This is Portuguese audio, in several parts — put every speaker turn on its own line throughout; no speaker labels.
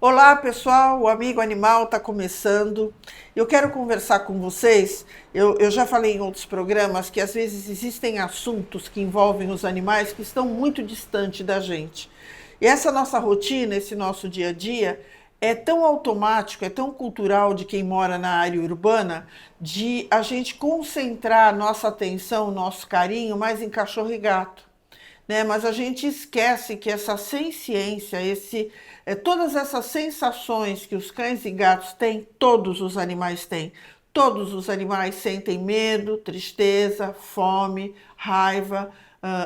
Olá, pessoal, o Amigo Animal está começando. Eu quero conversar com vocês. Eu já falei em outros programas que às vezes existem assuntos que envolvem os animais que estão muito distantes da gente. E essa nossa rotina, esse nosso dia a dia, é tão automático, é tão cultural de quem mora na área urbana, de a gente concentrar nossa atenção, nosso carinho mais em cachorro e gato, né? Mas a gente esquece que essa senciência, todas essas sensações que os cães e gatos têm, todos os animais têm. Todos os animais sentem medo, tristeza, fome, raiva,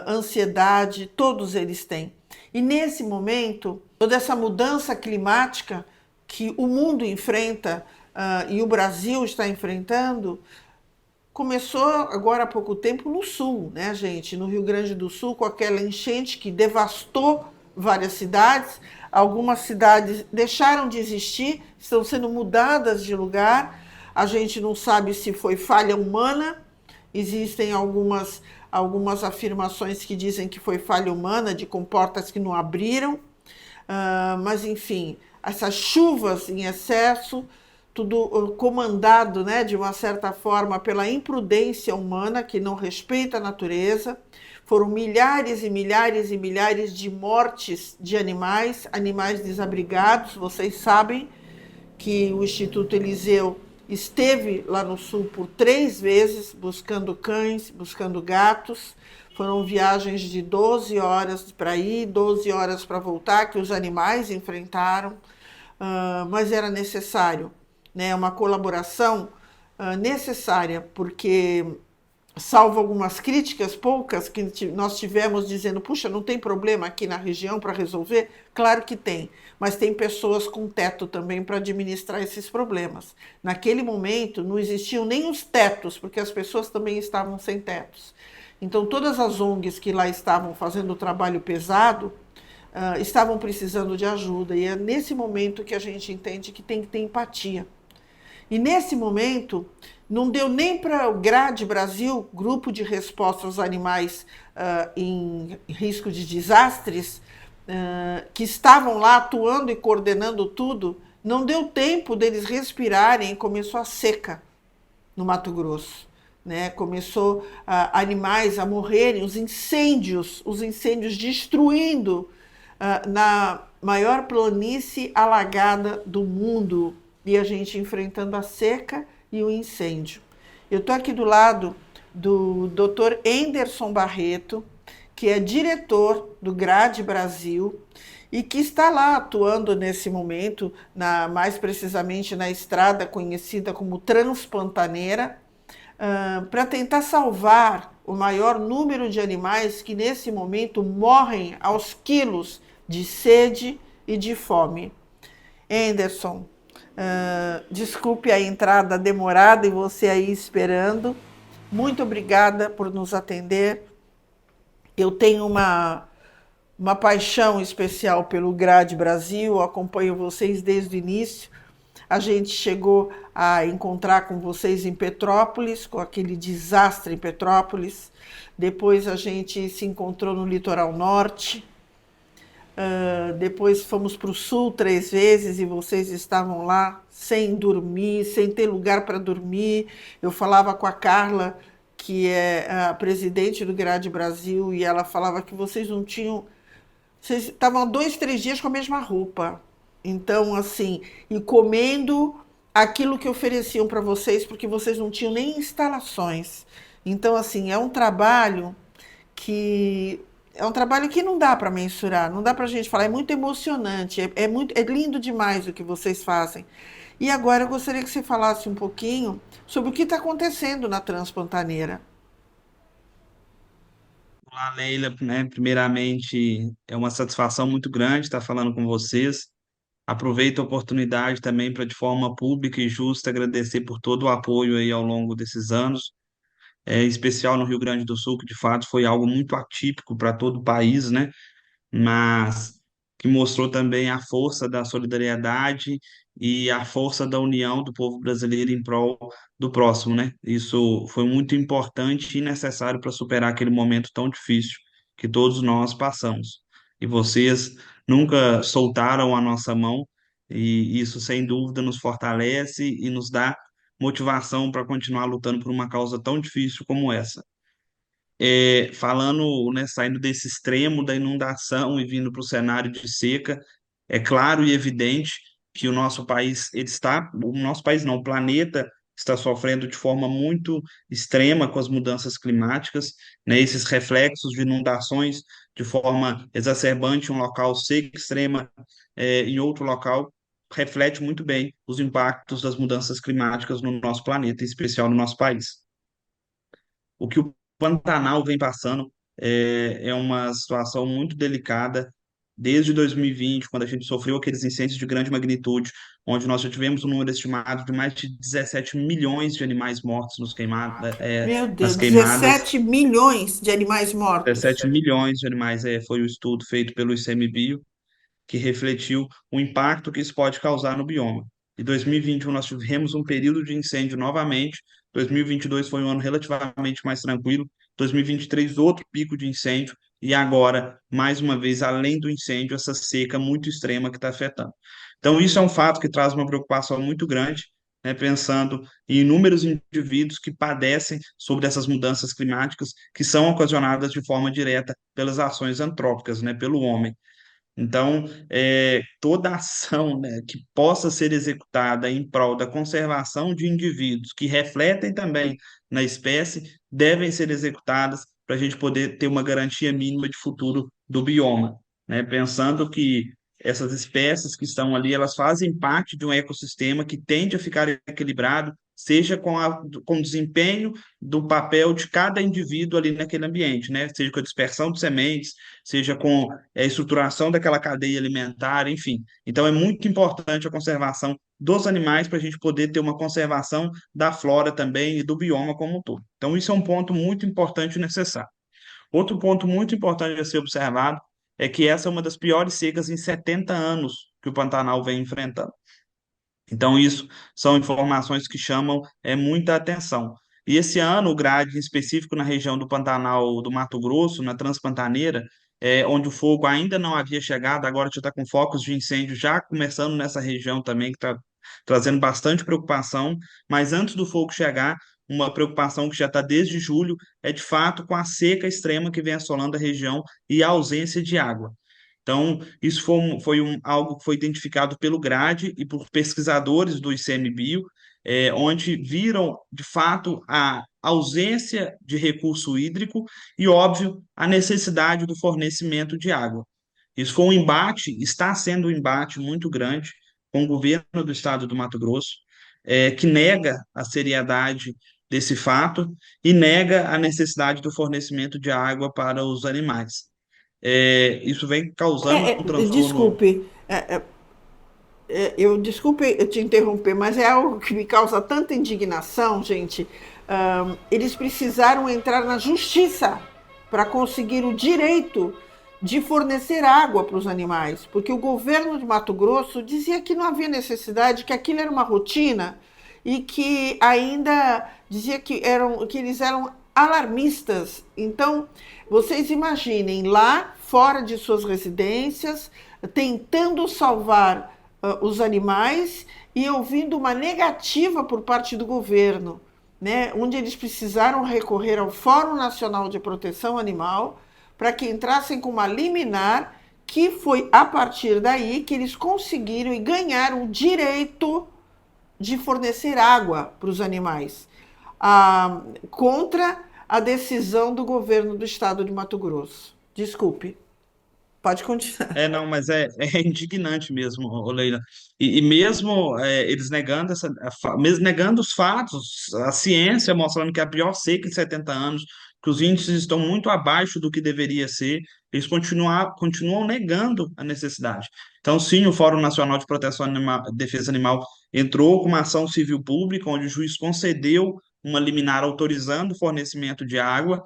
ansiedade, todos eles têm. E nesse momento, toda essa mudança climática que o mundo enfrenta, e o Brasil está enfrentando, começou agora há pouco tempo no sul, né, gente? No Rio Grande do Sul, com aquela enchente que devastou várias cidades. Algumas cidades deixaram de existir, estão sendo mudadas de lugar. A gente não sabe se foi falha humana. Existem algumas afirmações que dizem que foi falha humana, de comportas que não abriram. Mas, enfim, essas chuvas em excesso, tudo comandado, né, de uma certa forma pela imprudência humana que não respeita a natureza. Foram milhares e milhares e milhares de mortes de animais, animais desabrigados. Vocês sabem que o Instituto Eliseu esteve lá no sul por 3 vezes buscando cães, buscando gatos. Foram viagens de 12 horas para ir, 12 horas para voltar, que os animais enfrentaram, mas era necessário, né, uma colaboração necessária, porque salvo algumas críticas, poucas, que nós tivemos dizendo, puxa, não tem problema aqui na região para resolver? Claro que tem, mas tem pessoas com teto também para administrar esses problemas. Naquele momento não existiam nem os tetos, porque as pessoas também estavam sem tetos. Então todas as ONGs que lá estavam fazendo o trabalho pesado, estavam precisando de ajuda, e é nesse momento que a gente entende que tem que ter empatia. E nesse momento, não deu nem para o GRADE Brasil, Grupo de Resposta aos Animais em Risco de Desastres, que estavam lá atuando e coordenando tudo, não deu tempo deles respirarem e começou a seca no Mato Grosso. Né? Começou animais a morrerem, os incêndios destruindo na maior planície alagada do mundo, e a gente enfrentando a seca e o incêndio. Eu estou aqui do lado do Dr. Enderson Barreto, que é diretor do GRADE Brasil e que está lá atuando nesse momento, mais precisamente na estrada conhecida como Transpantaneira, para tentar salvar o maior número de animais que nesse momento morrem aos quilos de sede e de fome. Anderson, desculpe a entrada demorada e você aí esperando. Muito obrigada por nos atender. Eu tenho uma paixão especial pelo GRADE Brasil, acompanho vocês desde o início. A gente chegou a encontrar com vocês em Petrópolis, com aquele desastre em Petrópolis. Depois a gente se encontrou no litoral norte. Depois fomos para o sul 3 vezes e vocês estavam lá sem dormir, sem ter lugar para dormir. Eu falava com a Carla, que é a presidente do GRADE Brasil, e ela falava que vocês não tinham. Vocês estavam 2, 3 dias com a mesma roupa. Então, assim, e comendo aquilo que ofereciam para vocês, porque vocês não tinham nem instalações. Então, assim, que é um trabalho que não dá para mensurar, não dá para a gente falar, é muito emocionante, é lindo demais o que vocês fazem. E agora eu gostaria que você falasse um pouquinho sobre o que está acontecendo na Transpantaneira.
Olá, Leila, né? Primeiramente, é uma satisfação muito grande estar falando com vocês. Aproveito a oportunidade também para, de forma pública e justa, agradecer por todo o apoio aí ao longo desses anos, em especial no Rio Grande do Sul, que de fato foi algo muito atípico para todo o país, né? Mas que mostrou também a força da solidariedade e a força da união do povo brasileiro em prol do próximo, né? Isso foi muito importante e necessário para superar aquele momento tão difícil que todos nós passamos. E vocês nunca soltaram a nossa mão E isso, sem dúvida, nos fortalece e nos dá motivação para continuar lutando por uma causa tão difícil como essa. Falando, né, saindo desse extremo da inundação e vindo para o cenário de seca, é claro e evidente que o nosso país, o nosso país não, o planeta está sofrendo de forma muito extrema com as mudanças climáticas, né, esses reflexos de inundações de forma exacerbante em um local, seca extrema, em outro local, reflete muito bem os impactos das mudanças climáticas no nosso planeta, em especial no nosso país. O que o Pantanal vem passando é uma situação muito delicada. Desde 2020, quando a gente sofreu aqueles incêndios de grande magnitude, onde nós já tivemos um número estimado de mais de 17 milhões de animais mortos
Meu
nas
Deus,
queimadas.
17 milhões de animais mortos.
17 milhões de animais, foi o estudo feito pelo ICMBio, que refletiu o impacto que isso pode causar no bioma. Em 2021, nós tivemos um período de incêndio novamente. 2022 foi um ano relativamente mais tranquilo. 2023, outro pico de incêndio. E agora, mais uma vez, além do incêndio, essa seca muito extrema que está afetando. Então, isso é um fato que traz uma preocupação muito grande, né, pensando em inúmeros indivíduos que padecem sobre essas mudanças climáticas que são ocasionadas de forma direta pelas ações antrópicas, né, pelo homem. Então, toda ação, né, que possa ser executada em prol da conservação de indivíduos que refletem também na espécie devem ser executadas para a gente poder ter uma garantia mínima de futuro do bioma, né? Pensando que essas espécies que estão ali, elas fazem parte de um ecossistema que tende a ficar equilibrado, seja com o desempenho do papel de cada indivíduo ali naquele ambiente, né? Seja com a dispersão de sementes, seja com a estruturação daquela cadeia alimentar, enfim. Então, é muito importante a conservação dos animais para a gente poder ter uma conservação da flora também e do bioma como um todo. Então, isso é um ponto muito importante e necessário. Outro ponto muito importante a ser observado é que essa é uma das piores secas em 70 anos que o Pantanal vem enfrentando. Então, isso são informações que chamam muita atenção. E esse ano, o grade em específico na região do Pantanal do Mato Grosso, na Transpantaneira, onde o fogo ainda não havia chegado, agora já está com focos de incêndio já começando nessa região também, que está trazendo bastante preocupação. Mas antes do fogo chegar, uma preocupação que já está desde julho é de fato com a seca extrema que vem assolando a região e a ausência de água. Então, isso algo que foi identificado pelo GRADE e por pesquisadores do ICMBio, onde viram, de fato, a ausência de recurso hídrico e, óbvio, a necessidade do fornecimento de água. Isso foi um embate, está sendo um embate muito grande com o governo do estado do Mato Grosso, que nega a seriedade desse fato e nega a necessidade do fornecimento de água para os animais. Isso vem causando um transtorno.
Desculpe, desculpe eu te interromper, mas é algo que me causa tanta indignação, gente. Eles precisaram entrar na justiça para conseguir o direito de fornecer água para os animais, porque o governo de Mato Grosso dizia que não havia necessidade, que aquilo era uma rotina e que ainda dizia que eles eram alarmistas. Então, vocês imaginem lá fora de suas residências, tentando salvar os animais e ouvindo uma negativa por parte do governo, né, onde eles precisaram recorrer ao Fórum Nacional de Proteção Animal para que entrassem com uma liminar, que foi a partir daí que eles conseguiram e ganharam o direito de fornecer água para os animais, contra a decisão do governo do estado de Mato Grosso. Desculpe, pode continuar.
Não, mas é indignante mesmo, ô Leila. E mesmo eles negando mesmo negando os fatos, a ciência mostrando que é a pior seca em 70 anos, que os índices estão muito abaixo do que deveria ser, eles continuam negando a necessidade. Então, sim, o Fórum Nacional de Proteção Animal, Defesa Animal entrou com uma ação civil pública, onde o juiz concedeu uma liminar autorizando o fornecimento de água,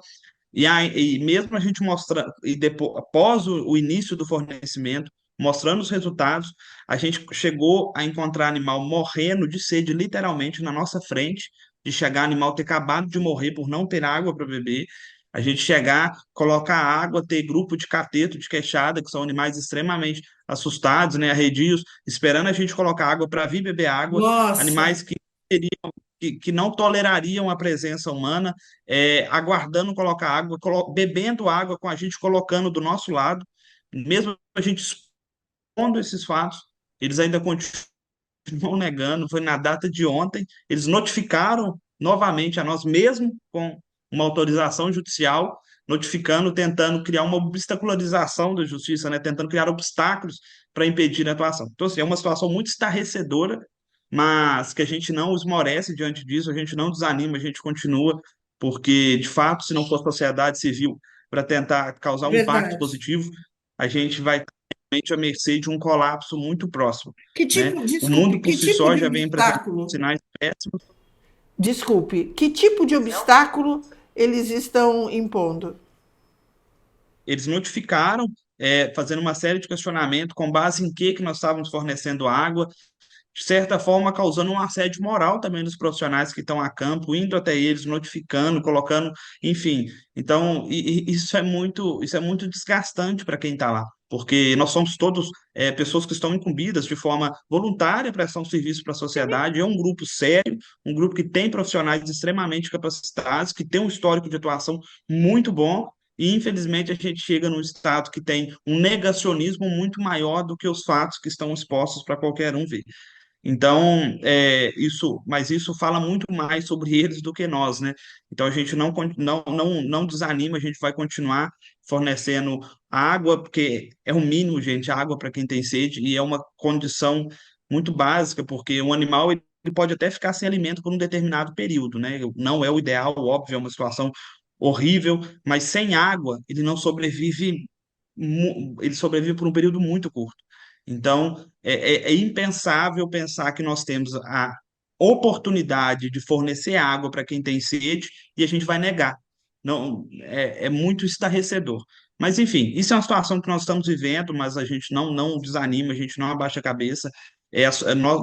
e mesmo a gente mostrando, e depois, após o início do fornecimento, mostrando os resultados, a gente chegou a encontrar animal morrendo de sede, literalmente, na nossa frente, de chegar animal ter acabado de morrer por não ter água para beber. A gente chegar, colocar água, ter grupo de cateto, de queixada, que são animais extremamente assustados, né, arredios, esperando a gente colocar água para vir beber água,
Nossa,
animais que não tolerariam a presença humana, aguardando colocar água, bebendo água com a gente colocando do nosso lado, mesmo a gente expondo esses fatos, eles ainda continuam negando. Foi na data de ontem, eles notificaram novamente a nós, mesmo com uma autorização judicial, notificando, tentando criar uma obstacularização da justiça, né? Tentando criar obstáculos para impedir a atuação. Então, assim, é uma situação muito estarrecedora, mas que a gente não esmorece diante disso, a gente não desanima, a gente continua, porque, de fato, se não for sociedade civil para tentar causar um impacto
verdade.
positivo, a gente vai estar realmente à mercê de um colapso muito próximo,
Que
né?
tipo,
O
desculpe,
mundo por
que
si
tipo
só
de
já vem apresentando
obstáculo?
sinais péssimos.
Desculpe, que tipo de obstáculo eles estão impondo?
Eles notificaram, fazendo uma série de questionamentos com base em que nós estávamos fornecendo água, de certa forma causando um assédio moral também dos profissionais que estão a campo, indo até eles, notificando, colocando, enfim. Então, isso é muito desgastante para quem está lá, porque nós somos todos pessoas que estão incumbidas de forma voluntária a prestar um serviço para a sociedade. É um grupo sério, um grupo que tem profissionais extremamente capacitados, que tem um histórico de atuação muito bom. E, infelizmente, a gente chega num estado que tem um negacionismo muito maior do que os fatos que estão expostos para qualquer um ver. Então, mas isso fala muito mais sobre eles do que nós, né? Então a gente não desanima, a gente vai continuar fornecendo água, porque é o mínimo, gente, água para quem tem sede, e é uma condição muito básica, porque um animal ele pode até ficar sem alimento por um determinado período, né? Não é o ideal, óbvio, é uma situação horrível, mas sem água ele não sobrevive, ele sobrevive por um período muito curto. Então, é impensável pensar que nós temos a oportunidade de fornecer água para quem tem sede e a gente vai negar. Não, é muito estarrecedor. Mas, enfim, isso é uma situação que nós estamos vivendo, mas a gente não desanima, a gente não abaixa a cabeça.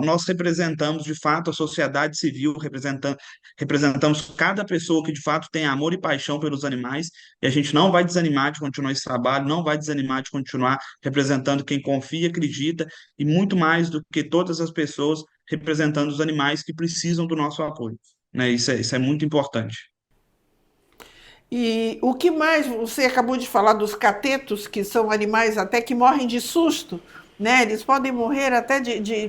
Nós representamos, de fato, a sociedade civil, representamos cada pessoa que, de fato, tem amor e paixão pelos animais, e a gente não vai desanimar de continuar esse trabalho, não vai desanimar de continuar representando quem confia, acredita, e muito mais do que todas as pessoas, representando os animais que precisam do nosso apoio. Né? Isso é muito importante.
E o que mais você acabou de falar dos catetos, que são animais até que morrem de susto, né? Eles podem morrer até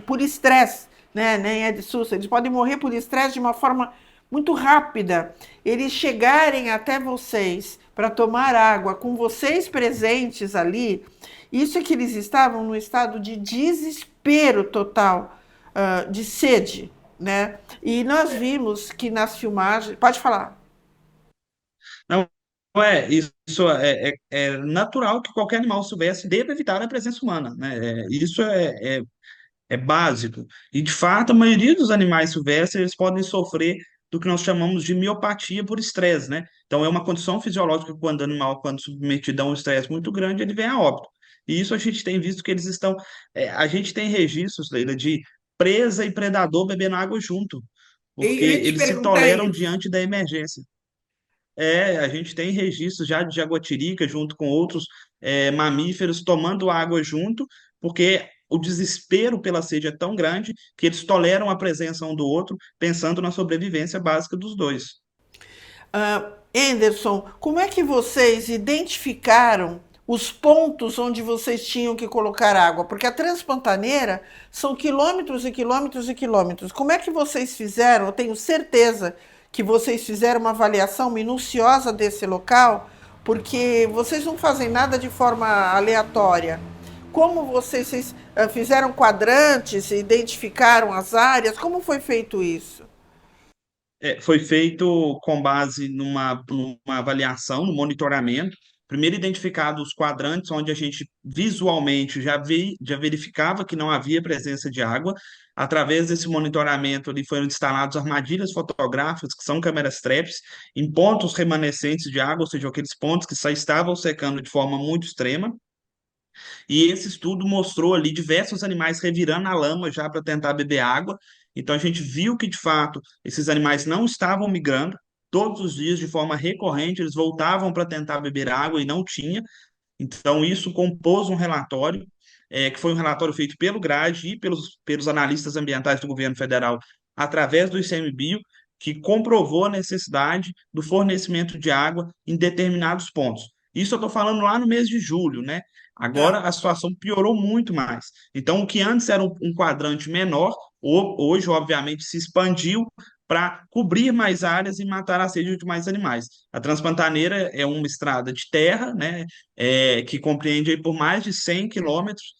por estresse, né? Nem é de susto, eles podem morrer por estresse de uma forma muito rápida. Eles chegarem até vocês para tomar água, com vocês presentes ali, isso é que eles estavam no estado de desespero total, de sede, né? E nós vimos que nas filmagens. Pode falar.
Não isso é natural que qualquer animal silvestre deva evitar a presença humana, né? Isso é básico. E, de fato, a maioria dos animais silvestres eles podem sofrer do que nós chamamos de miopatia por estresse, né? Então, é uma condição fisiológica quando o animal, quando submetido a um estresse muito grande, ele vem a óbito. E isso a gente tem visto que eles estão. A gente tem registros, Leila, de presa e predador bebendo água junto, porque
Eu ia te
eles se
perguntar
toleram
isso.
diante da emergência. A gente tem registros já de jaguatirica junto com outros mamíferos tomando água junto, porque o desespero pela sede é tão grande que eles toleram a presença um do outro, pensando na sobrevivência básica dos dois.
Anderson, como é que vocês identificaram os pontos onde vocês tinham que colocar água? Porque a Transpantaneira são quilômetros e quilômetros e quilômetros. Como é que vocês fizeram? Eu tenho certeza que vocês fizeram uma avaliação minuciosa desse local, porque vocês não fazem nada de forma aleatória. Como vocês fizeram quadrantes, identificaram as áreas? Como foi feito isso?
Foi feito com base numa avaliação, no monitoramento. Primeiro identificado os quadrantes onde a gente visualmente já verificava que não havia presença de água. Através desse monitoramento ali foram instaladas armadilhas fotográficas, que são câmeras traps, em pontos remanescentes de água, ou seja, aqueles pontos que só estavam secando de forma muito extrema. E esse estudo mostrou ali diversos animais revirando a lama já para tentar beber água. Então a gente viu que, de fato, esses animais não estavam migrando. todos os dias, de forma recorrente, eles voltavam para tentar beber água e não tinha. Então, isso compôs um relatório, que foi um relatório feito pelo GRADE e pelos analistas ambientais do governo federal, através do ICMBio, que comprovou a necessidade do fornecimento de água em determinados pontos. Isso eu estou falando lá no mês de julho, né? Agora
Tá.
a situação piorou muito mais. Então, o que antes era um quadrante menor, hoje, obviamente, se expandiu para cobrir mais áreas e matar a sede de mais animais. A Transpantaneira é uma estrada de terra, né? Que compreende aí por mais de 100 quilômetros,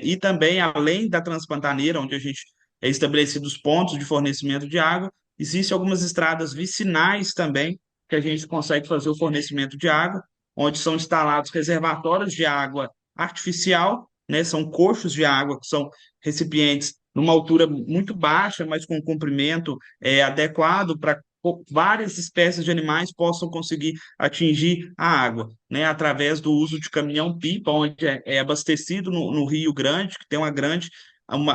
e também, além da Transpantaneira, onde a gente é estabelecido os pontos de fornecimento de água, existem algumas estradas vicinais também, que a gente consegue fazer o fornecimento de água, onde são instalados reservatórios de água artificial, né? São coxos de água, que são recipientes numa altura muito baixa, mas com um comprimento adequado para várias espécies de animais possam conseguir atingir a água, né, através do uso de caminhão-pipa, onde é abastecido no Rio Grande, que tem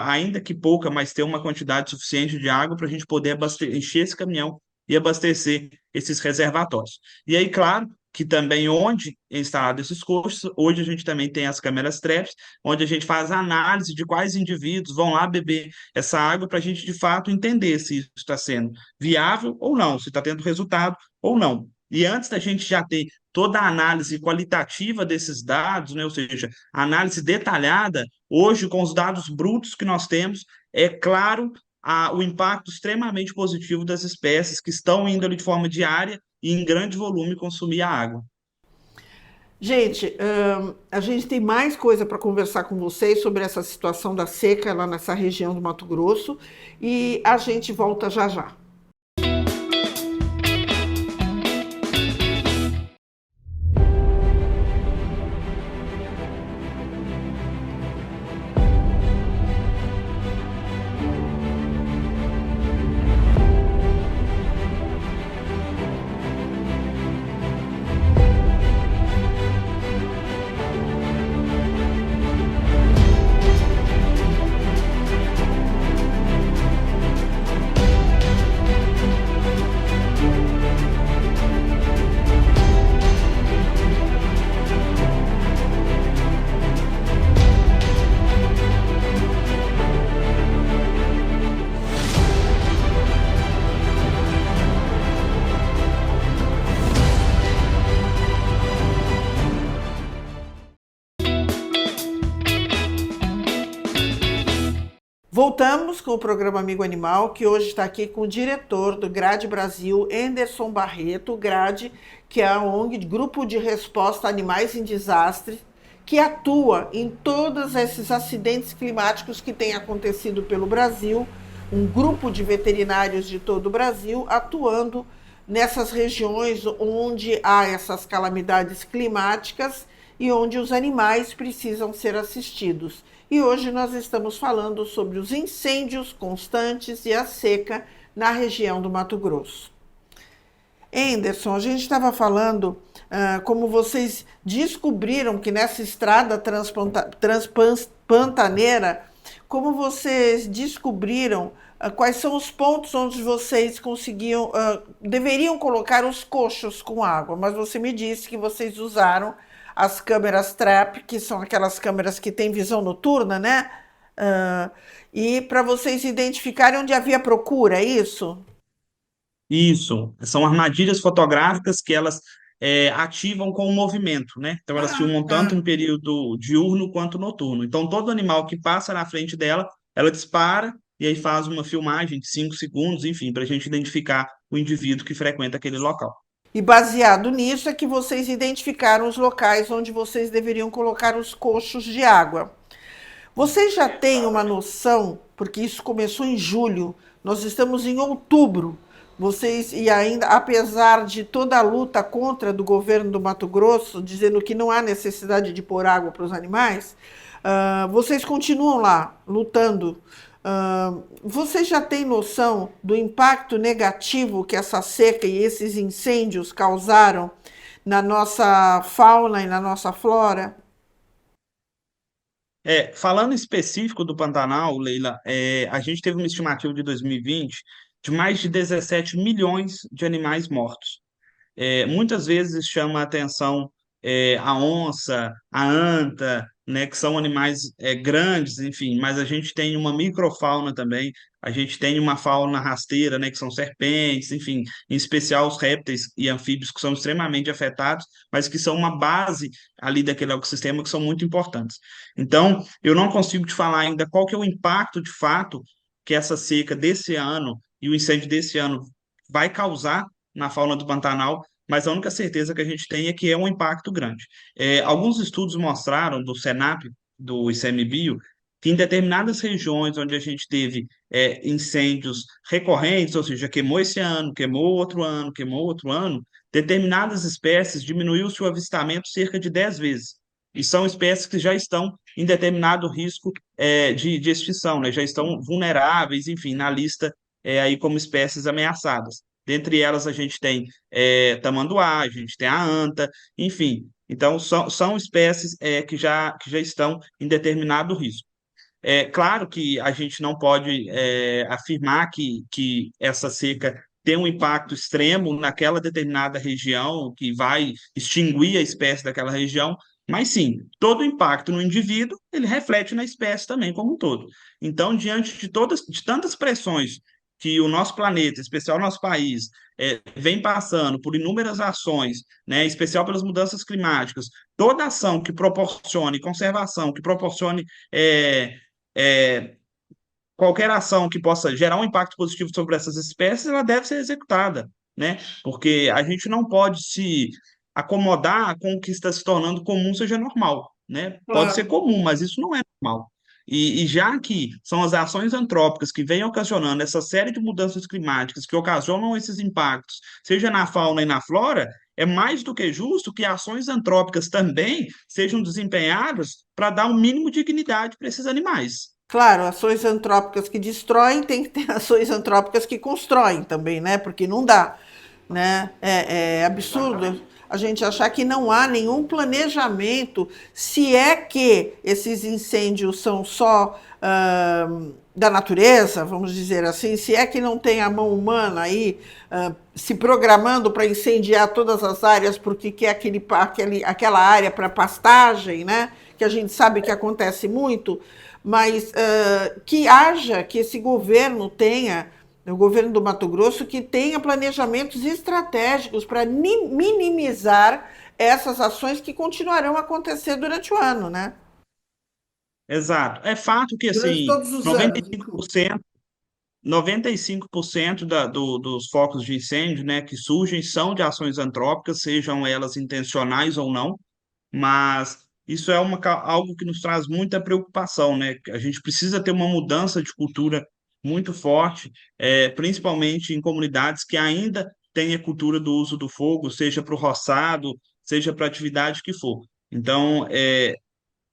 ainda que pouca, mas tem uma quantidade suficiente de água para a gente poder encher esse caminhão e abastecer esses reservatórios. E aí, claro, que também onde é instalado esses coxos, hoje a gente também tem as câmeras traps, onde a gente faz a análise de quais indivíduos vão lá beber essa água para a gente, de fato, entender se isso está sendo viável ou não, se está tendo resultado ou não. E antes da gente já ter toda a análise qualitativa desses dados, né, ou seja, a análise detalhada, hoje, com os dados brutos que nós temos, é claro o impacto extremamente positivo das espécies que estão indo ali de forma diária e em grande volume consumir a água.
Gente, a gente tem mais coisa para conversar com vocês sobre essa situação da seca lá nessa região do Mato Grosso e a gente volta já já. Voltamos com o programa Amigo Animal, que hoje está aqui com o diretor do GRADE Brasil, Enderson Barreto, GRADE, que é a ONG, Grupo de Resposta a Animais em Desastre, que atua em todos esses acidentes climáticos que têm acontecido pelo Brasil, um grupo de veterinários de todo o Brasil atuando nessas regiões onde há essas calamidades climáticas e onde os animais precisam ser assistidos. E hoje nós estamos falando sobre os incêndios constantes e a seca na região do Mato Grosso. Enderson, a gente estava falando como vocês descobriram que nessa estrada transpantaneira, como vocês descobriram quais são os pontos onde vocês deveriam colocar os coxos com água, mas você me disse que vocês usaram as câmeras trap, que são aquelas câmeras que têm visão noturna, né? E para vocês identificarem onde havia procura, é isso?
Isso, são armadilhas fotográficas que elas ativam com o movimento, né? Então elas filmam tanto em período diurno quanto noturno. Então todo animal que passa na frente dela, ela dispara e aí faz uma filmagem de 5 segundos, enfim, para a gente identificar o indivíduo que frequenta aquele local.
E baseado nisso é que vocês identificaram os locais onde vocês deveriam colocar os coxos de água. Vocês já têm uma noção, porque isso começou em julho, nós estamos em outubro. Vocês, e ainda, apesar de toda a luta contra do governo do Mato Grosso, dizendo que não há necessidade de pôr água para os animais, vocês continuam lá, lutando. Vocês já têm noção do impacto negativo que essa seca e esses incêndios causaram na nossa fauna e na nossa flora?
Falando específico do Pantanal, Leila, a gente teve uma estimativa de 2020 de mais de 17 milhões de animais mortos. Muitas vezes chama a atenção a onça, a anta, né, que são animais grandes, enfim, mas a gente tem uma microfauna também, a gente tem uma fauna rasteira, né, que são serpentes, enfim, em especial os répteis e anfíbios que são extremamente afetados, mas que são uma base ali daquele ecossistema que são muito importantes. Então, eu não consigo te falar ainda qual que é o impacto de fato que essa seca desse ano e o incêndio desse ano vai causar na fauna do Pantanal, mas a única certeza que a gente tem é que é um impacto grande. Alguns estudos mostraram do Senap, do ICMBio, que em determinadas regiões onde a gente teve incêndios recorrentes, ou seja, queimou esse ano, queimou outro ano, determinadas espécies diminuiu-se o avistamento cerca de 10 vezes. E são espécies que já estão em determinado risco de extinção, né? Já estão vulneráveis, enfim, na lista aí como espécies ameaçadas. Dentre elas, a gente tem tamanduá, a gente tem a anta, enfim. Então, são espécies que já estão em determinado risco. É claro que a gente não pode afirmar que essa seca tem um impacto extremo naquela determinada região, que vai extinguir a espécie daquela região, mas sim, todo impacto no indivíduo, ele reflete na espécie também como um todo. Então, diante de tantas pressões que o nosso planeta, em especial o nosso país, vem passando por inúmeras ações, né, em especial pelas mudanças climáticas, toda ação que proporcione conservação, que proporcione é, qualquer ação que possa gerar um impacto positivo sobre essas espécies, ela deve ser executada, né? Porque a gente não pode se acomodar com o que está se tornando comum seja normal, né? Pode ser
Claro.
comum, mas isso não é normal. E já que são as ações antrópicas que vêm ocasionando essa série de mudanças climáticas que ocasionam esses impactos, seja na fauna e na flora, é mais do que justo que ações antrópicas também sejam desempenhadas para dar um mínimo de dignidade para esses animais.
Claro, ações antrópicas que destroem, tem que ter ações antrópicas que constroem também, né? Porque não dá, né? É absurdo
Exatamente.
a gente achar que não há nenhum planejamento, se é que esses incêndios são só da natureza, vamos dizer assim, se é que não tem a mão humana aí se programando para incendiar todas as áreas porque quer aquela área para pastagem, né? Que a gente sabe que acontece muito, mas que esse governo tenha, o governo do Mato Grosso, que tenha planejamentos estratégicos para minimizar essas ações que continuarão a acontecer durante o ano, né?
Exato. É fato que,
Durante
assim,
todos os
noventa e
anos,
cinco
desculpa.
por cento 95% dos focos de incêndio, né, que surgem são de ações antrópicas, sejam elas intencionais ou não, mas isso é algo que nos traz muita preocupação, né? A gente precisa ter uma mudança de cultura muito forte, principalmente em comunidades que ainda têm a cultura do uso do fogo, seja para o roçado, seja para atividade que for. Então,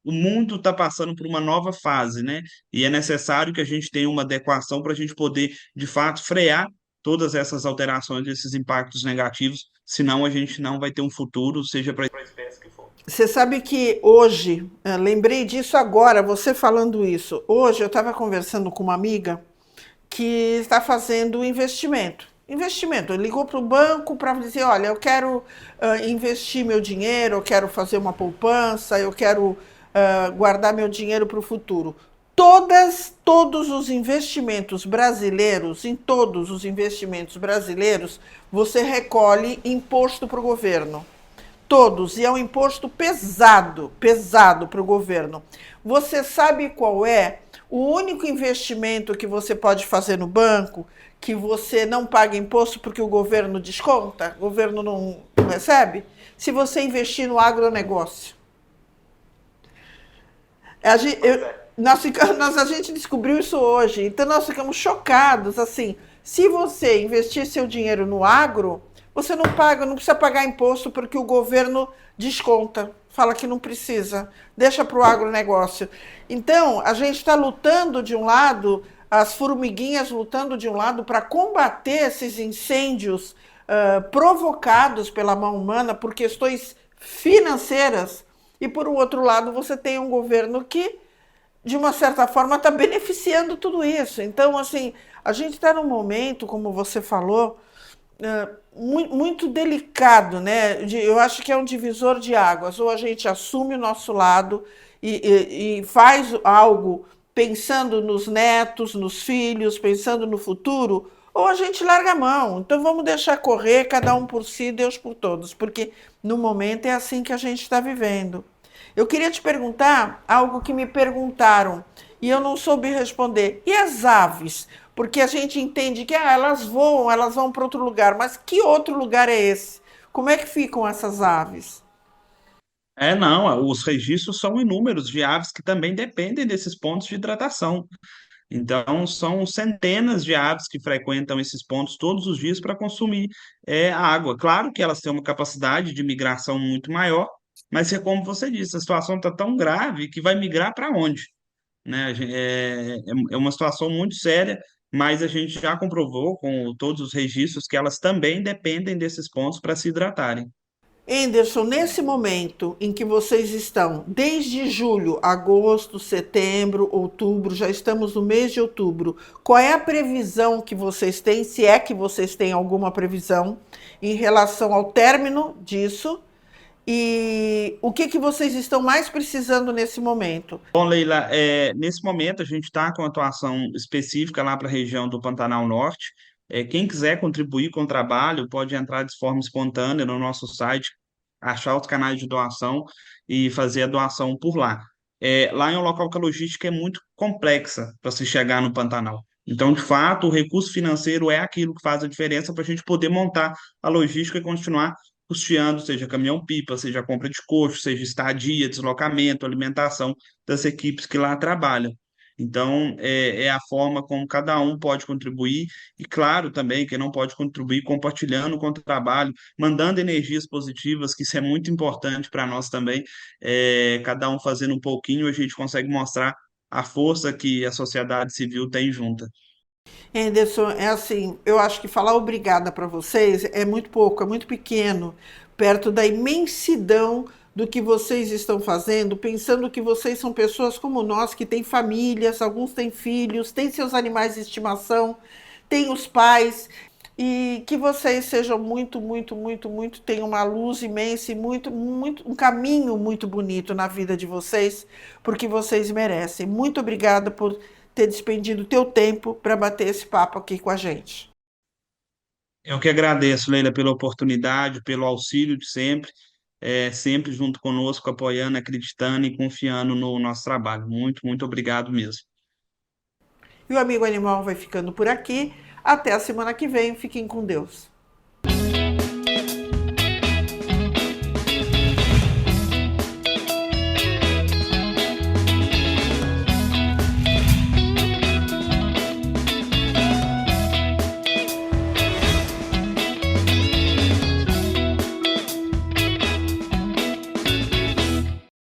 o mundo está passando por uma nova fase, né? E é necessário que a gente tenha uma adequação para a gente poder, de fato, frear todas essas alterações, esses impactos negativos, senão a gente não vai ter um futuro, seja para a espécie que for.
Você sabe que hoje, lembrei disso agora, você falando isso. Hoje eu estava conversando com uma amiga que está fazendo investimento. Investimento, ele ligou para o banco para dizer, olha, eu quero investir meu dinheiro, eu quero fazer uma poupança, eu quero guardar meu dinheiro para o futuro. Todos os investimentos brasileiros, em todos os investimentos brasileiros, você recolhe imposto para o governo. Todos, e é um imposto pesado, pesado para o governo. Você sabe qual é o único investimento que você pode fazer no banco que você não paga imposto porque o governo desconta, o governo não recebe? Se você investir no agronegócio. A gente, a gente descobriu isso hoje, então nós ficamos chocados. Assim, se você investir seu dinheiro no agro, você não paga, não precisa pagar imposto porque o governo desconta, fala que não precisa, deixa para o agronegócio. Então, a gente está lutando de um lado, as formiguinhas lutando de um lado para combater esses incêndios provocados pela mão humana por questões financeiras, e por um outro lado você tem um governo que de uma certa forma, está beneficiando tudo isso. Então, assim, a gente está num momento, como você falou, muito delicado, né? Eu acho que é um divisor de águas. Ou a gente assume o nosso lado e faz algo pensando nos netos, nos filhos, pensando no futuro, ou a gente larga a mão. Então vamos deixar correr, cada um por si, Deus por todos, porque no momento é assim que a gente está vivendo. Eu queria te perguntar algo que me perguntaram e eu não soube responder. E as aves? Porque a gente entende que elas voam, elas vão para outro lugar, mas que outro lugar é esse? Como é que ficam essas aves?
Não, os registros são inúmeros de aves que também dependem desses pontos de hidratação. Então, são centenas de aves que frequentam esses pontos todos os dias para consumir a água. Claro que elas têm uma capacidade de migração muito maior, mas é como você disse, a situação está tão grave que vai migrar para onde? Né? É uma situação muito séria, mas a gente já comprovou com todos os registros que elas também dependem desses pontos para se hidratarem.
Anderson, nesse momento em que vocês estão, desde julho, agosto, setembro, outubro, já estamos no mês de outubro, qual é a previsão que vocês têm, se é que vocês têm alguma previsão, em relação ao término disso? E o que vocês estão mais precisando nesse momento?
Bom, Leila, nesse momento a gente está com atuação específica lá para a região do Pantanal Norte. Quem quiser contribuir com o trabalho pode entrar de forma espontânea no nosso site, achar os canais de doação e fazer a doação por lá. Lá é um local que a logística é muito complexa para se chegar no Pantanal. Então, de fato, o recurso financeiro é aquilo que faz a diferença para a gente poder montar a logística e continuar custeando, seja caminhão-pipa, seja compra de coxo, seja estadia, deslocamento, alimentação das equipes que lá trabalham. Então, é a forma como cada um pode contribuir, e claro também que não pode contribuir compartilhando com o trabalho, mandando energias positivas, que isso é muito importante para nós também. Cada um fazendo um pouquinho, a gente consegue mostrar a força que a sociedade civil tem junta.
Henderson, é assim, eu acho que falar obrigada para vocês é muito pouco, é muito pequeno, perto da imensidão do que vocês estão fazendo, pensando que vocês são pessoas como nós, que têm famílias, alguns têm filhos, têm seus animais de estimação, têm os pais, e que vocês sejam muito, muito, muito, muito, tenham uma luz imensa e muito, muito, um caminho muito bonito na vida de vocês, porque vocês merecem. Muito obrigada por ter despendido o teu tempo para bater esse papo aqui com a gente.
Eu que agradeço, Leila, pela oportunidade, pelo auxílio de sempre, sempre junto conosco, apoiando, acreditando e confiando no nosso trabalho. Muito, muito obrigado mesmo.
E o Amigo Animal vai ficando por aqui. Até a semana que vem. Fiquem com Deus.